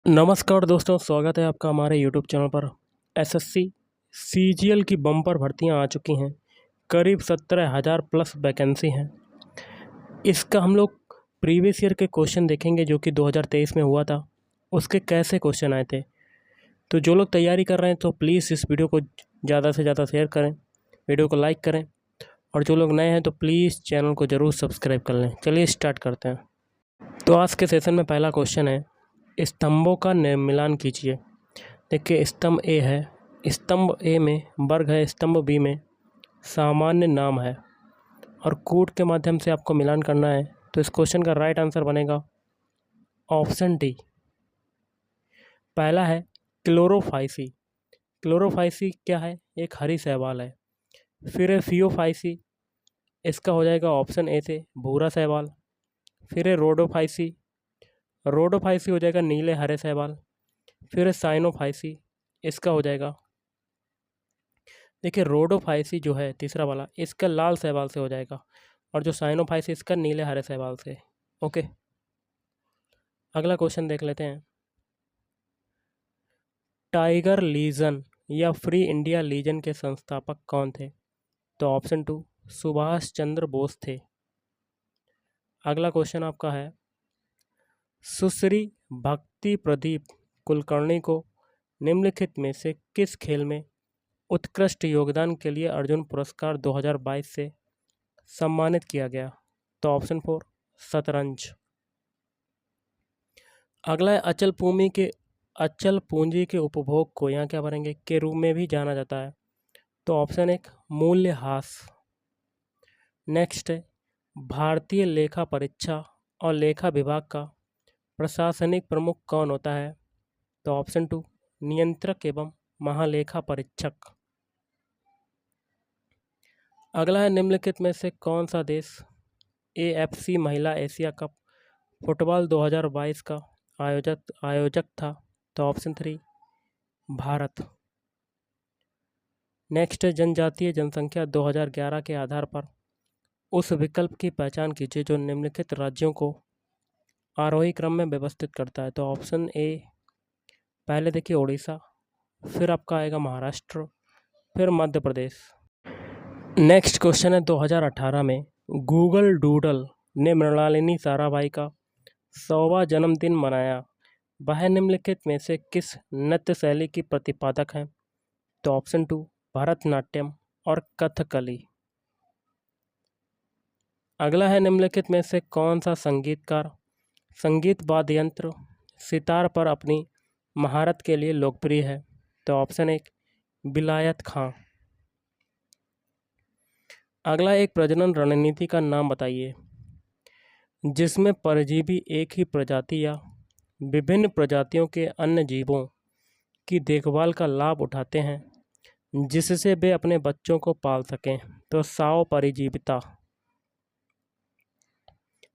नमस्कार दोस्तों, स्वागत है आपका हमारे यूट्यूब चैनल पर। एसएससी सीजीएल की बम्पर भर्तियां आ चुकी हैं। करीब 17,000 प्लस वैकेंसी हैं। इसका हम लोग प्रीवियस ईयर के क्वेश्चन देखेंगे जो कि 2023 में हुआ था, उसके कैसे क्वेश्चन आए थे। तो जो लोग तैयारी कर रहे हैं तो प्लीज़ इस वीडियो को ज़्यादा से ज़्यादा शेयर करें, वीडियो को लाइक करें, और जो लोग नए हैं तो प्लीज़ चैनल को ज़रूर सब्सक्राइब कर लें। चलिए स्टार्ट करते हैं। तो आज के सेशन में पहला क्वेश्चन है, स्तंभों का मिलान कीजिए। देखिए, स्तंभ ए है, स्तंभ ए में वर्ग है, स्तंभ बी में सामान्य नाम है, और कूट के माध्यम से आपको मिलान करना है। तो इस क्वेश्चन का राइट आंसर बनेगा ऑप्शन डी। पहला है क्लोरोफाइसी। क्लोरोफाइसी क्या है? एक हरी शैवाल है। फिर है फियोफाइसी, इसका हो जाएगा ऑप्शन ए से भूरा शैवाल। फिर है रोडोफाइसी, रोडोफाइसी हो जाएगा नीले हरे शैवाल। फिर है साइनोफाइसी, इसका हो जाएगा, देखिए रोडोफाइसी जो है तीसरा वाला, इसका लाल शैवाल से हो जाएगा, और जो साइनोफाइसी इसका नीले हरे शैवाल से। ओके, अगला क्वेश्चन देख लेते हैं। टाइगर लीजन या फ्री इंडिया लीजन के संस्थापक कौन थे? तो ऑप्शन 2 सुभाष चंद्र बोस थे। अगला क्वेश्चन आपका है, सुश्री भक्ति प्रदीप कुलकर्णी को निम्नलिखित में से किस खेल में उत्कृष्ट योगदान के लिए अर्जुन पुरस्कार 2022 से सम्मानित किया गया? तो ऑप्शन 4 शतरंज। अगला है अचल पूंजी के उपभोग को यहाँ क्या भरेंगे के रूप में भी जाना जाता है। तो ऑप्शन 1 मूल्यह्रास। नेक्स्ट है, भारतीय लेखा परीक्षा और लेखा विभाग का प्रशासनिक प्रमुख कौन होता है? तो ऑप्शन 2 नियंत्रक एवं महालेखा परीक्षक। अगला है, निम्नलिखित में से कौन सा देश एएफसी महिला एशिया कप फुटबॉल 2022 का आयोजक था? तो ऑप्शन 3 भारत। नेक्स्ट है, जनजातीय जनसंख्या 2011 के आधार पर उस विकल्प की पहचान कीजिए जो निम्नलिखित राज्यों को आरोही क्रम में व्यवस्थित करता है। तो ऑप्शन ए, पहले देखिए उड़ीसा, फिर आपका आएगा महाराष्ट्र, फिर मध्य प्रदेश। नेक्स्ट क्वेश्चन है, 2018 में गूगल डूडल ने मृणालिनी साराभाई का 100वां जन्मदिन मनाया। वह निम्नलिखित में से किस नृत्य शैली की प्रतिपादक हैं? तो ऑप्शन 2 भरतनाट्यम और कथकली। अगला है, निम्नलिखित में से कौन सा संगीतकार संगीत वाद्य यंत्र सितार पर अपनी महारत के लिए लोकप्रिय है? तो ऑप्शन 1 विलायत खां। अगला, एक प्रजनन रणनीति का नाम बताइए जिसमें परजीवी एक ही प्रजाति या विभिन्न प्रजातियों के अन्य जीवों की देखभाल का लाभ उठाते हैं जिससे वे अपने बच्चों को पाल सकें। तो साव परिजीविता।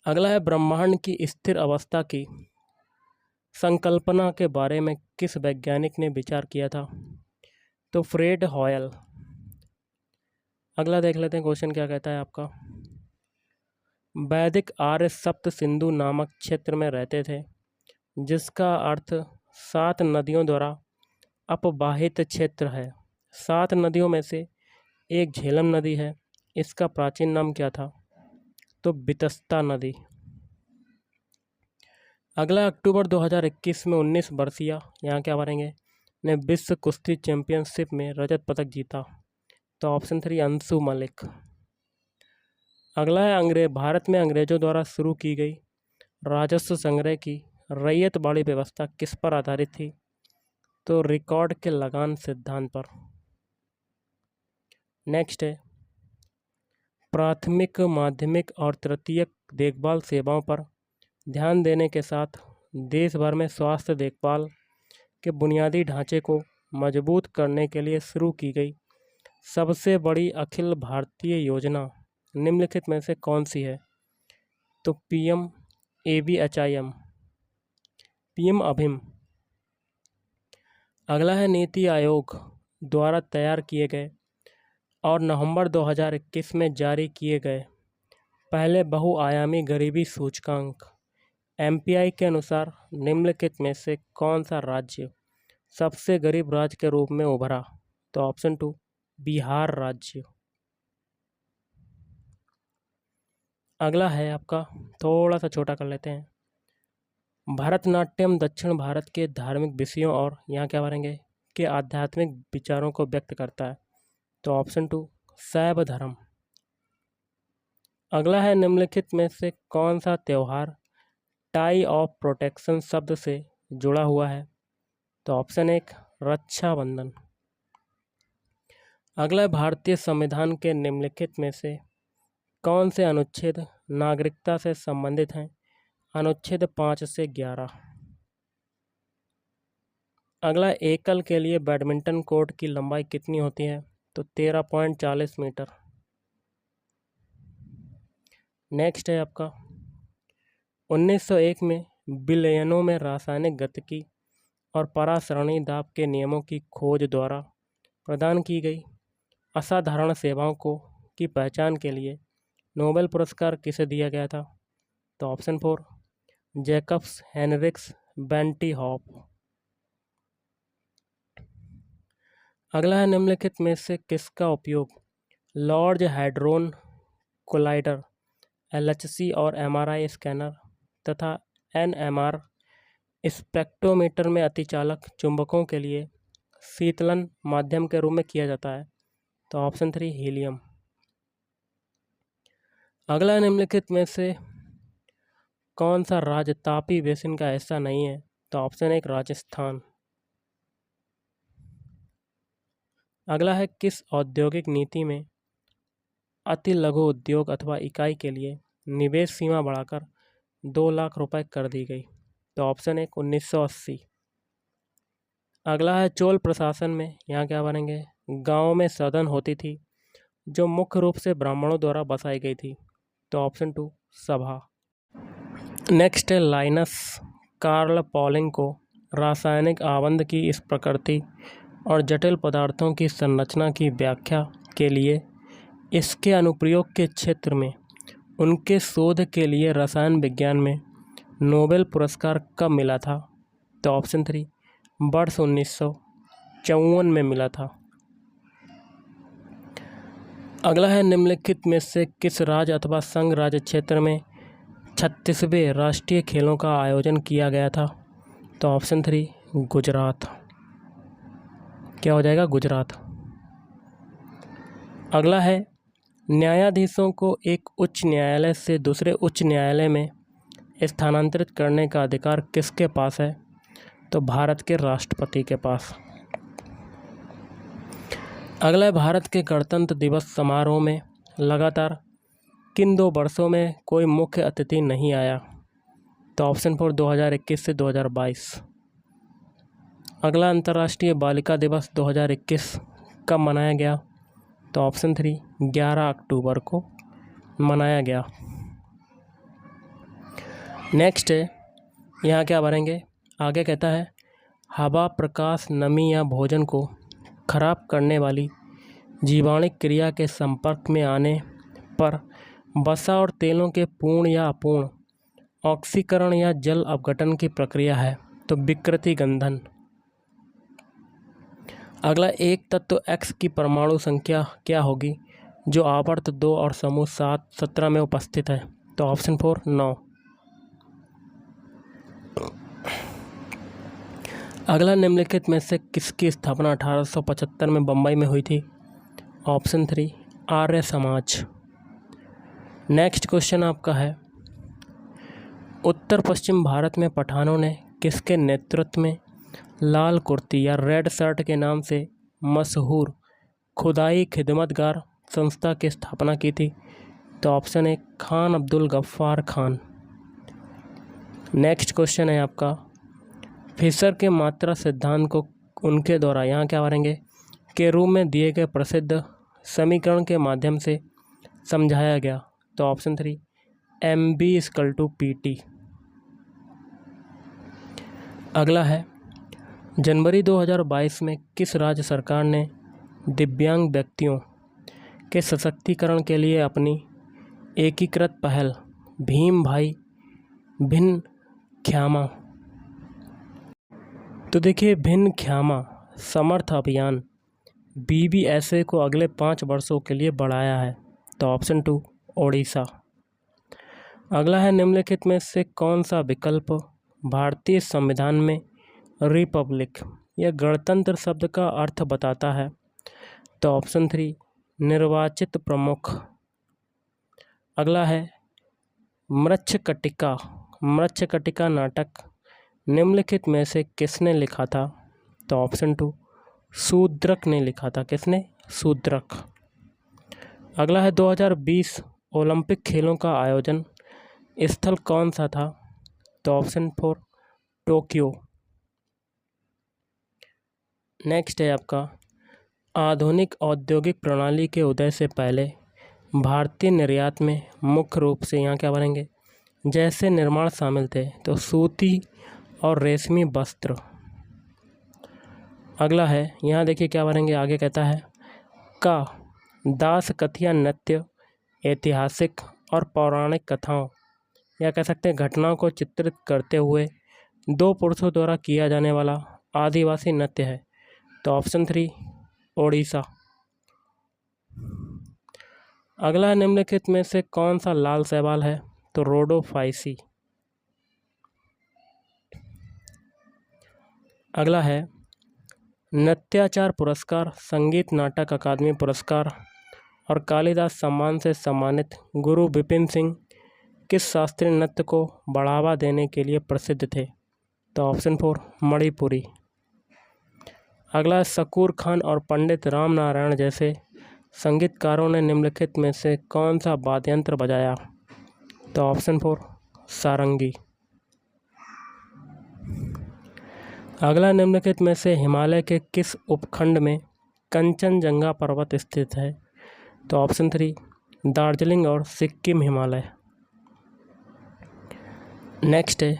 अगला है, ब्रह्मांड की स्थिर अवस्था की संकल्पना के बारे में किस वैज्ञानिक ने विचार किया था? तो फ्रेड हॉयल। अगला देख लेते हैं क्वेश्चन क्या कहता है आपका। वैदिक आर्य सप्त सिंधु नामक क्षेत्र में रहते थे जिसका अर्थ 7 नदियों द्वारा अपवाहित क्षेत्र है। 7 नदियों में से एक झेलम नदी है, इसका प्राचीन नाम क्या था? तो बितस्ता नदी। अगला, अक्टूबर 2021 में 19 वर्षीय यहाँ क्या भरेंगे ने विश्व कुश्ती चैंपियनशिप में रजत पदक जीता। तो ऑप्शन 3 अंशु मलिक। अगला है, भारत में अंग्रेजों द्वारा शुरू की गई राजस्व संग्रह की रैयतवाड़ी व्यवस्था किस पर आधारित थी? तो रिकॉर्ड के लगान सिद्धांत पर। नेक्स्ट है, प्राथमिक माध्यमिक और तृतीयक देखभाल सेवाओं पर ध्यान देने के साथ देश भर में स्वास्थ्य देखभाल के बुनियादी ढांचे को मजबूत करने के लिए शुरू की गई सबसे बड़ी अखिल भारतीय योजना निम्नलिखित में से कौन सी है? तो PMAVHIM, PM अभिम। अगला है, नीति आयोग द्वारा तैयार किए गए और नवंबर 2021 में जारी किए गए पहले बहुआयामी गरीबी सूचकांक MPI के अनुसार निम्नलिखित में से कौन सा राज्य सबसे गरीब राज्य के रूप में उभरा? तो ऑप्शन 2 बिहार राज्य। अगला है आपका, थोड़ा सा छोटा कर लेते हैं। भरतनाट्यम दक्षिण भारत के धार्मिक विषयों और यहाँ क्या करेंगे के आध्यात्मिक विचारों को व्यक्त करता है। तो ऑप्शन 2 शैव धर्म। अगला है, निम्नलिखित में से कौन सा त्यौहार टाई ऑफ प्रोटेक्शन शब्द से जुड़ा हुआ है? तो ऑप्शन 1 रक्षाबंधन। अगला, भारतीय संविधान के निम्नलिखित में से कौन से अनुच्छेद नागरिकता से संबंधित हैं? अनुच्छेद 5 से 11। अगला, एकल के लिए बैडमिंटन कोर्ट की लंबाई कितनी होती है? तो 13.40 मीटर। नेक्स्ट है आपका, 1901 में विलयनों में रासायनिक गतिकी और परासरणी दाब के नियमों की खोज द्वारा प्रदान की गई असाधारण सेवाओं की पहचान के लिए नोबेल पुरस्कार किसे दिया गया था? तो ऑप्शन 4 जैकब्स हेनरिक्स बेंटी हॉप। अगला है, निम्नलिखित में से किसका उपयोग लार्ज हैड्रोन कोलाइडर LHC और MRI स्कैनर तथा NMR स्पेक्ट्रोमीटर में अतिचालक चुंबकों के लिए शीतलन माध्यम के रूप में किया जाता है? तो ऑप्शन 3 हीलियम। अगला, निम्नलिखित में से कौन सा राज्य तापी बेसिन का हिस्सा नहीं है? तो ऑप्शन 1 राजस्थान। अगला है, किस औद्योगिक नीति में अति लघु उद्योग अथवा इकाई के लिए निवेश सीमा बढ़ाकर 2 लाख रुपए कर दी गई? तो ऑप्शन 1 1980। अगला है, चोल प्रशासन में यहाँ क्या बनेंगे गाँव में सदन होती थी जो मुख्य रूप से ब्राह्मणों द्वारा बसाई गई थी? तो ऑप्शन 2 सभा। नेक्स्ट है, लाइनस कार्ल पॉलिंग को रासायनिक आबंध की इस प्रकृति और जटिल पदार्थों की संरचना की व्याख्या के लिए इसके अनुप्रयोग के क्षेत्र में उनके शोध के लिए रसायन विज्ञान में नोबेल पुरस्कार कब मिला था? तो ऑप्शन 3 वर्ष 1954 में मिला था। अगला है, निम्नलिखित में से किस राज्य अथवा संघ राज्य क्षेत्र में 36वें राष्ट्रीय खेलों का आयोजन किया गया था? तो ऑप्शन 3 गुजरात। क्या हो जाएगा? गुजरात। अगला है, न्यायाधीशों को एक उच्च न्यायालय से दूसरे उच्च न्यायालय में स्थानांतरित करने का अधिकार किसके पास है? तो भारत के राष्ट्रपति के पास। अगला है, भारत के गणतंत्र दिवस समारोह में लगातार किन 2 वर्षों में कोई मुख्य अतिथि नहीं आया? तो ऑप्शन 4 2021 से 2022। अगला, अंतर्राष्ट्रीय बालिका दिवस 2021 कब मनाया गया? तो ऑप्शन 3 11 अक्टूबर को मनाया गया। नेक्स्ट है, यहाँ क्या भरेंगे आगे कहता है, हवा, प्रकाश, नमी या भोजन को खराब करने वाली जीवाणुक क्रिया के संपर्क में आने पर वसा और तेलों के पूर्ण या अपूर्ण ऑक्सीकरण या जल अपघटन की प्रक्रिया है? तो विकृति गंधन। अगला, एक तत्व X की परमाणु संख्या क्या होगी जो आवर्त 2 और समूह 17 में उपस्थित है? तो ऑप्शन 4 9। अगला, निम्नलिखित में से किसकी स्थापना 1875 में बम्बई में हुई थी? Option 3 Arya Samaj. Next question आपका है, उत्तर पश्चिम भारत में पठानों ने किसके नेतृत्व में लाल कुर्ती या रेड शर्ट के नाम से मशहूर खुदाई खिदमतगार संस्था की स्थापना की थी? तो option 1 Khan Abdul Ghaffar Khan. Next question है आपका, फिशर के मात्रा सिद्धांत को उनके द्वारा यहाँ क्या करेंगे के रूप में दिए गए प्रसिद्ध समीकरण के माध्यम से समझाया गया? तो ऑप्शन 3 MB=PT। अगला है, जनवरी 2022 में किस राज्य सरकार ने दिव्यांग व्यक्तियों के सशक्तिकरण के लिए अपनी एकीकृत पहल भीम भाई भिन्न ख्यामा। तो देखिए भिन्न ख्यामा समर्थ अभियान BBSA को अगले 5 वर्षों के लिए बढ़ाया है। तो ऑप्शन 2 ओडिशा। अगला है निम्नलिखित में से कौन सा विकल्प भारतीय संविधान में रिपब्लिक या गणतंत्र शब्द का अर्थ बताता है। तो ऑप्शन 3 निर्वाचित प्रमुख। अगला है मृच्छकटिका नाटक निम्नलिखित में से किसने लिखा था। तो ऑप्शन 2 शूद्रक ने लिखा था। किसने? शूद्रक। अगला है 2020 ओलंपिक खेलों का आयोजन स्थल कौन सा था। तो ऑप्शन 4 टोक्यो। नेक्स्ट है आपका आधुनिक औद्योगिक प्रणाली के उदय से पहले भारतीय निर्यात में मुख्य रूप से यहाँ क्या बनेंगे जैसे निर्माण शामिल थे। तो सूती और रेशमी वस्त्र। अगला है यहाँ देखिए क्या बनेंगे, आगे कहता है का दास कथिया नृत्य ऐतिहासिक और पौराणिक कथाओं या कह सकते हैं घटनाओं को चित्रित करते हुए 2 पुरुषों द्वारा किया जाने वाला आदिवासी नृत्य है। तो ऑप्शन 3 ओडिशा। अगला निम्नलिखित में से कौन सा लाल शैवाल है। तो रोडोफाइसी। अगला है नृत्याचार पुरस्कार, संगीत नाटक अकादमी पुरस्कार और कालिदास सम्मान से सम्मानित गुरु विपिन सिंह किस शास्त्रीय नृत्य को बढ़ावा देने के लिए प्रसिद्ध थे। तो ऑप्शन 4 मणिपुरी। अगला शकूर खान और पंडित राम नारायण जैसे संगीतकारों ने निम्नलिखित में से कौन सा वाद्य यंत्र बजाया। तो ऑप्शन 4 सारंगी। अगला निम्नलिखित में से हिमालय के किस उपखंड में कंचनजंगा पर्वत स्थित है। तो ऑप्शन 3 दार्जिलिंग और सिक्किम हिमालय। नेक्स्ट है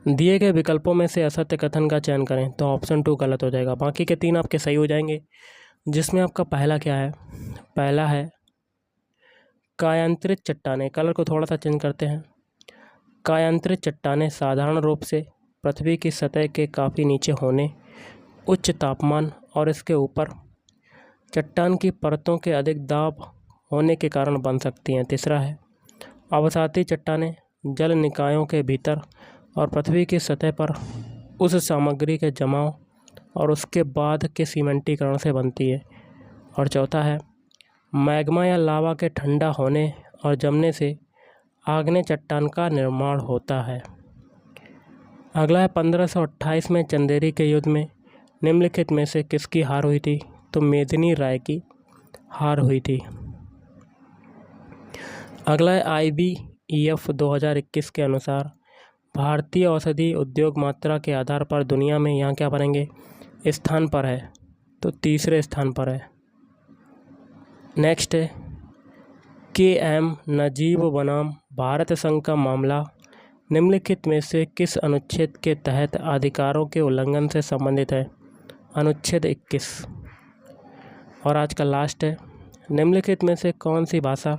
दिए गए विकल्पों में से असत्य कथन का चयन करें। तो ऑप्शन 2 गलत हो जाएगा, बाकी के 3 आपके सही हो जाएंगे। जिसमें आपका पहला क्या है, पहला है कायांतरित चट्टानें। कलर को थोड़ा सा चेंज करते हैं। कायांतरित चट्टानें साधारण रूप से पृथ्वी की सतह के काफ़ी नीचे होने, उच्च तापमान और इसके ऊपर चट्टान की परतों के अधिक दाब होने के कारण बन सकती हैं। तीसरा है अवसादी चट्टानें जल निकायों के भीतर और पृथ्वी की सतह पर उस सामग्री के जमाव और उसके बाद के सीमेंटीकरण से बनती है। और चौथा है मैग्मा या लावा के ठंडा होने और जमने से आग्नेय चट्टान का निर्माण होता है। अगला है 1528 में चंदेरी के युद्ध में निम्नलिखित में से किसकी हार हुई थी। तो मेदिनी राय की हार हुई थी। अगला है IBEF 2021 के अनुसार भारतीय औषधि उद्योग मात्रा के आधार पर दुनिया में यहाँ क्या बनेंगे स्थान पर है। तो तीसरे स्थान पर है। नेक्स्ट है KM नजीब बनाम भारत संघ का मामला निम्नलिखित में से किस अनुच्छेद के तहत अधिकारों के उल्लंघन से संबंधित है। अनुच्छेद 21। और आज का लास्ट है निम्नलिखित में से कौन सी भाषा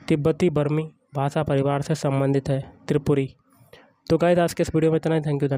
तिब्बती बर्मी भाषा परिवार से संबंधित है। त्रिपुरी। तो गाइस आज के इस वीडियो में इतना ही। Thank you.